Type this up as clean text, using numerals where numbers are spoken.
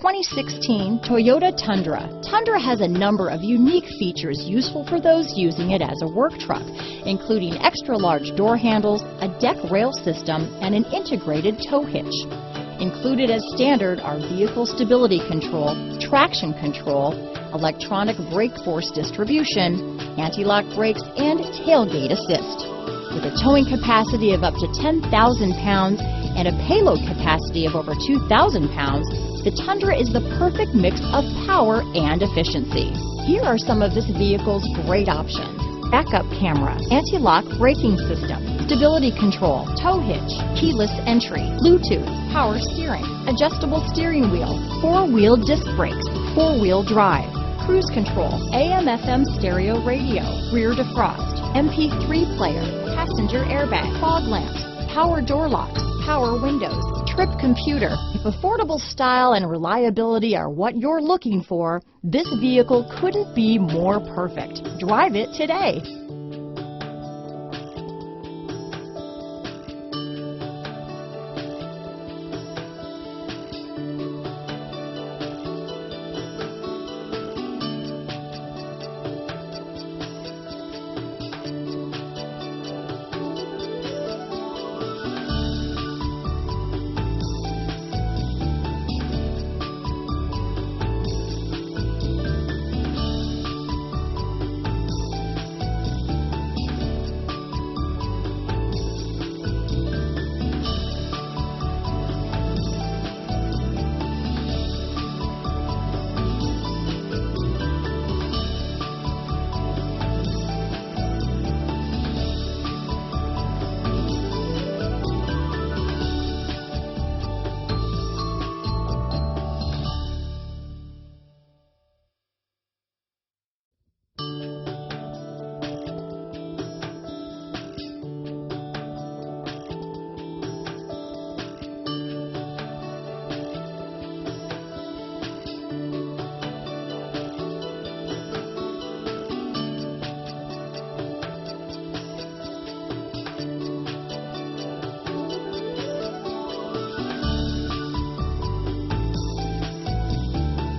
2016 Toyota Tundra. Tundra has a number of unique features useful for those using it as a work truck, including extra-large door handles, a deck rail system, and an integrated tow hitch. Included as standard are vehicle stability control, traction control, electronic brake force distribution, anti-lock brakes, and tailgate assist. With a towing capacity of up to 10,000 pounds and a payload capacity of over 2,000 pounds, the Tundra is the perfect mix of power and efficiency. Here are some of this vehicle's great options: backup camera, anti-lock braking system, stability control, tow hitch, keyless entry, Bluetooth, power steering, adjustable steering wheel, four-wheel disc brakes, four-wheel drive, cruise control, AM/FM stereo radio, rear defrost, MP3 player, passenger airbag, fog lamps, power door locks, power windows, trip computer. If affordable style and reliability are what you're looking for, this vehicle couldn't be more perfect. Drive it today.